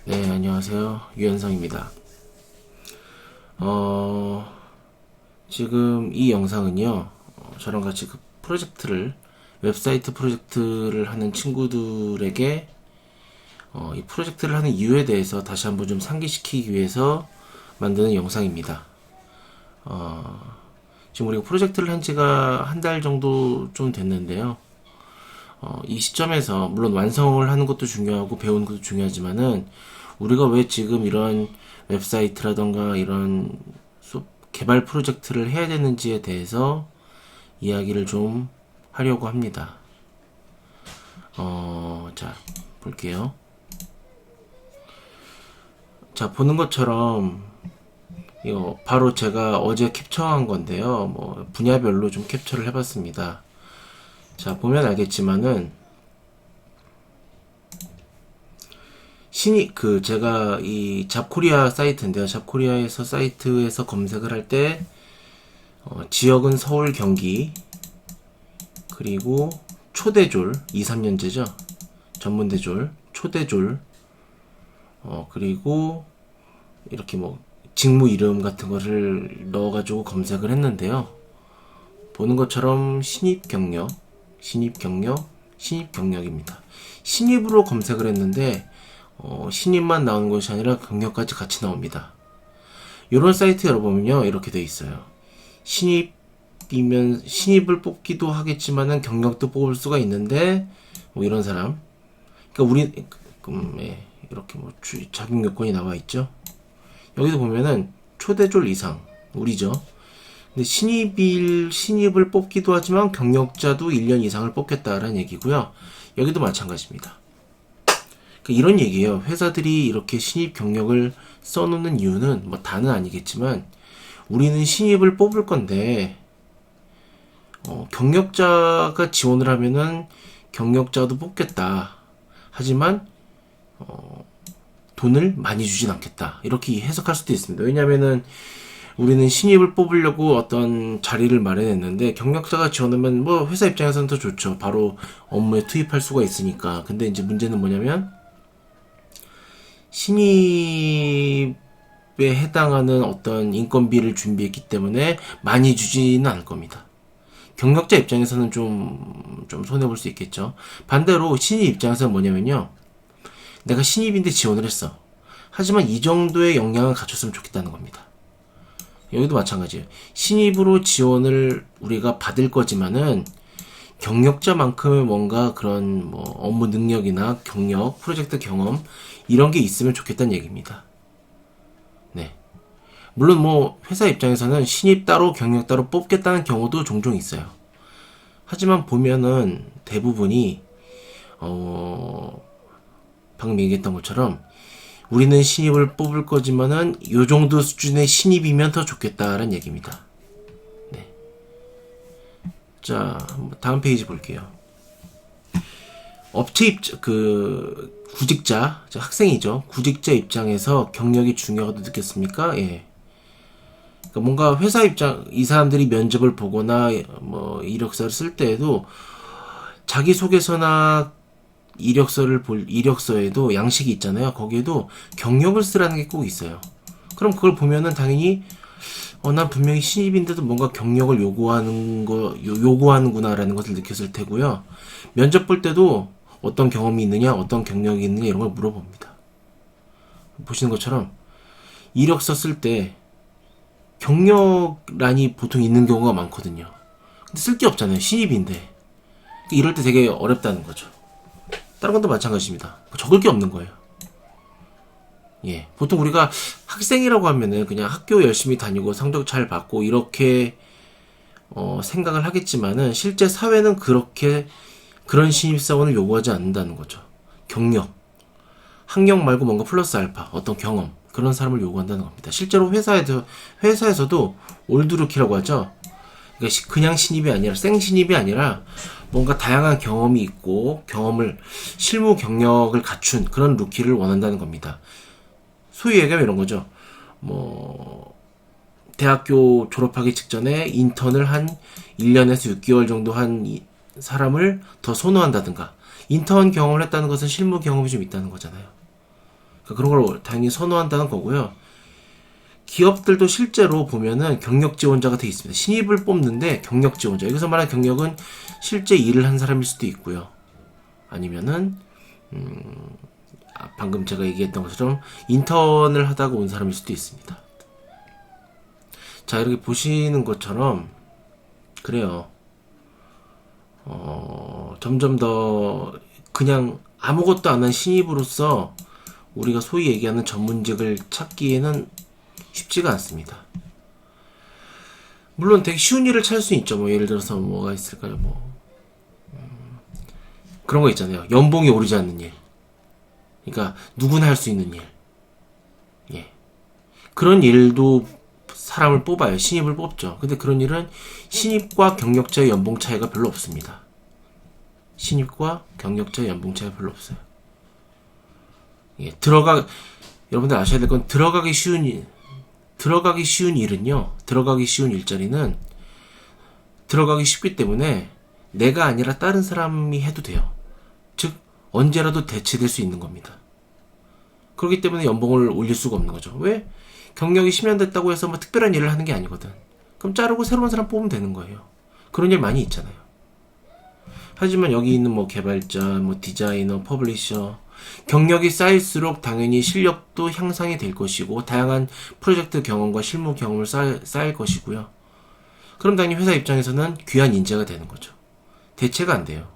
네, 안녕하세요. 유현성입니다. 지금 이 영상은요, 저랑 같이 웹사이트 프로젝트를 하는 친구들에게, 이 프로젝트를 하는 이유에 대해서 다시 한번 좀 상기시키기 위해서 만드는 영상입니다. 지금 우리가 프로젝트를 한 지가 한 달 정도 좀 됐는데요. 이 시점에서 물론 완성을 하는 것도 중요하고 배우는 것도 중요하지만은 우리가 왜 지금 이런 웹사이트라던가 이런 개발 프로젝트를 해야 되는지에 대해서 이야기를 좀 하려고 합니다. 자, 볼게요. 자, 보는 것처럼 이거 바로 제가 어제 캡처한 건데요. 뭐 분야별로 좀 캡처를 해봤습니다. 자, 보면 알겠지만은 제가 이 잡코리아 사이트인데요. 잡코리아에서 사이트에서 검색을 할 때 지역은 서울, 경기, 그리고 초대졸 2, 3년제죠. 전문대졸, 초대졸, 그리고 이렇게 뭐 직무 이름 같은 거를 넣어가지고 검색을 했는데요. 보는 것처럼 신입경력입니다. 신입으로 검색을 했는데 신입만 나오는 것이 아니라 경력까지 같이 나옵니다. 이런 사이트 열어보면요, 이렇게 돼 있어요. 신입을 뽑기도 하겠지만은 경력도 뽑을 수가 있는데 뭐 이런 사람. 그러니까 이렇게 뭐 자격 요건이 나와 있죠. 여기도 보면은 초대졸 이상 우리죠. 근데 신입을 뽑기도 하지만 경력자도 1년 이상을 뽑겠다라는 얘기고요. 여기도 마찬가지입니다. 이런 얘기예요. 회사들이 이렇게 신입 경력을 써놓는 이유는 뭐 다는 아니겠지만 우리는 신입을 뽑을 건데 경력자가 지원을 하면은 경력자도 뽑겠다. 하지만 돈을 많이 주진 않겠다. 이렇게 해석할 수도 있습니다. 왜냐면은 우리는 신입을 뽑으려고 어떤 자리를 마련했는데 경력자가 지원하면 뭐 회사 입장에서는 더 좋죠. 바로 업무에 투입할 수가 있으니까. 근데 이제 문제는 뭐냐면 신입에 해당하는 어떤 인건비를 준비했기 때문에 많이 주지는 않을 겁니다. 경력자 입장에서는 좀 손해볼 수 있겠죠. 반대로 신입 입장에서는 뭐냐면요. 내가 신입인데 지원을 했어. 하지만 이 정도의 역량을 갖췄으면 좋겠다는 겁니다. 여기도 마찬가지예요. 신입으로 지원을 우리가 받을 거지만은 경력자만큼의 뭔가 그런 뭐 업무 능력이나 경력, 프로젝트 경험 이런 게 있으면 좋겠다는 얘기입니다. 네. 물론 뭐 회사 입장에서는 신입 따로 경력 따로 뽑겠다는 경우도 종종 있어요. 하지만 보면은 대부분이 방금 얘기했던 것처럼 우리는 신입을 뽑을 거지만은 요 정도 수준의 신입이면 더 좋겠다라는 얘기입니다. 네. 자, 다음 페이지 볼게요. 구직자, 학생이죠. 구직자 입장에서 경력이 중요하다고 느꼈습니까? 예. 그러니까 뭔가 회사 이 사람들이 면접을 보거나 뭐 이력서를 쓸 때에도 자기소개서나 이력서에도 양식이 있잖아요. 거기에도 경력을 쓰라는 게 꼭 있어요. 그럼 그걸 보면은 당연히 난 분명히 신입인데도 뭔가 경력을 요구하는구나라는 것을 느꼈을 테고요. 면접 볼 때도 어떤 경험이 있느냐, 어떤 경력이 있느냐 이런 걸 물어봅니다. 보시는 것처럼 이력서 쓸 때 경력란이 보통 있는 경우가 많거든요. 근데 쓸 게 없잖아요. 신입인데. 이럴 때 되게 어렵다는 거죠. 다른 것도 마찬가지입니다. 적을 게 없는 거예요. 예. 보통 우리가 학생이라고 하면은 그냥 학교 열심히 다니고 성적 잘 받고 이렇게 생각을 하겠지만은 실제 사회는 그런 신입사원을 요구하지 않는다는 거죠. 경력. 학력 말고 뭔가 플러스 알파, 어떤 경험, 그런 사람을 요구한다는 겁니다. 실제로 회사에서도 올드루키라고 하죠. 그러니까 그냥 신입이 아니라 생신입이 아니라 뭔가 다양한 경험이 있고 실무 경력을 갖춘 그런 루키를 원한다는 겁니다. 소위 얘기하면 이런 거죠. 뭐 대학교 졸업하기 직전에 인턴을 한 1년에서 6개월 정도 한 사람을 더 선호한다든가. 인턴 경험을 했다는 것은 실무 경험이 좀 있다는 거잖아요. 그런 걸 당연히 선호한다는 거고요. 기업들도 실제로 보면은 경력 지원자가 돼 있습니다. 신입을 뽑는데 경력 지원자. 여기서 말하는 경력은 실제 일을 한 사람일 수도 있고요. 아니면은 방금 제가 얘기했던 것처럼 인턴을 하다가 온 사람일 수도 있습니다. 자, 이렇게 보시는 것처럼 그래요. 점점 더 그냥 아무것도 안 한 신입으로서 우리가 소위 얘기하는 전문직을 찾기에는 쉽지가 않습니다. 물론 되게 쉬운 일을 찾을 수 있죠. 뭐 예를 들어서 뭐가 있을까요? 그런 거 있잖아요. 연봉이 오르지 않는 일. 그러니까 누구나 할 수 있는 일. 예. 그런 일도 사람을 뽑아요. 신입을 뽑죠. 근데 그런 일은 신입과 경력자의 연봉 차이가 별로 없습니다. 신입과 경력자의 연봉 차이가 별로 없어요. 예. 여러분들 아셔야 될 건 들어가기 쉬운 일은요. 들어가기 쉬운 일자리는 들어가기 쉽기 때문에 내가 아니라 다른 사람이 해도 돼요. 즉 언제라도 대체될 수 있는 겁니다. 그렇기 때문에 연봉을 올릴 수가 없는 거죠. 왜? 경력이 10년 됐다고 해서 뭐 특별한 일을 하는 게 아니거든. 그럼 자르고 새로운 사람 뽑으면 되는 거예요. 그런 일 많이 있잖아요. 하지만 여기 있는 뭐 개발자, 뭐 디자이너, 퍼블리셔 경력이 쌓일수록 당연히 실력도 향상이 될 것이고 다양한 프로젝트 경험과 실무 경험을 쌓일 것이고요. 그럼 당연히 회사 입장에서는 귀한 인재가 되는 거죠. 대체가 안 돼요.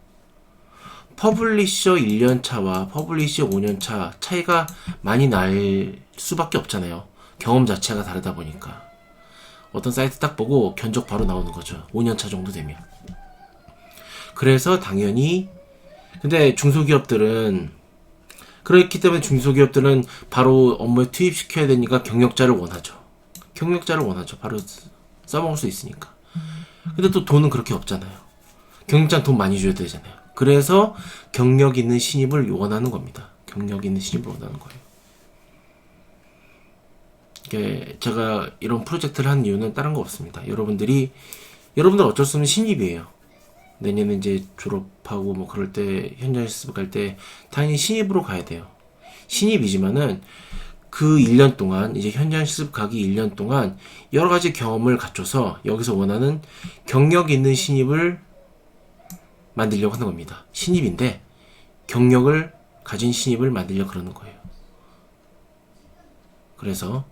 퍼블리셔 1년 차와 퍼블리셔 5년 차 차이가 많이 날 수밖에 없잖아요. 경험 자체가 다르다 보니까. 어떤 사이트 딱 보고 견적 바로 나오는 거죠. 5년 차 정도 되면. 그래서 당연히 근데 중소기업들은 그렇기 때문에 중소기업들은 바로 업무에 투입시켜야 되니까 경력자를 원하죠. 바로 써먹을 수 있으니까. 근데 또 돈은 그렇게 없잖아요. 경력자는 돈 많이 줘야 되잖아요. 그래서 경력 있는 신입을 원하는 겁니다. 경력 있는 신입을 원하는 거예요. 이게 제가 이런 프로젝트를 하는 이유는 다른 거 없습니다. 여러분들 어쩔 수 없는 신입이에요. 내년에 이제 졸업하고 뭐 그럴 때 현장 실습 갈 때 당연히 신입으로 가야 돼요. 신입이지만은 그 1년 동안 이제 현장 실습 가기 1년 동안 여러 가지 경험을 갖춰서 여기서 원하는 경력 있는 신입을 만들려고 하는 겁니다. 신입인데 경력을 가진 신입을 만들려고 그러는 거예요. 그래서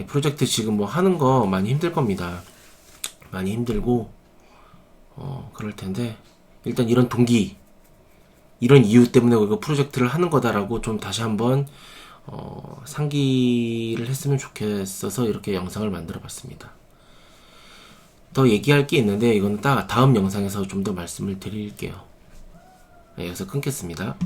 프로젝트 지금 뭐 하는 거 많이 힘들 겁니다. 많이 힘들고 그럴 텐데 일단 이런 동기 이런 이유 때문에 우리가 프로젝트를 하는 거다라고 좀 다시 한번 상기를 했으면 좋겠어서 이렇게 영상을 만들어 봤습니다. 더 얘기할 게 있는데 이건 딱 다음 영상에서 좀 더 말씀을 드릴게요. 네, 여기서 끊겠습니다.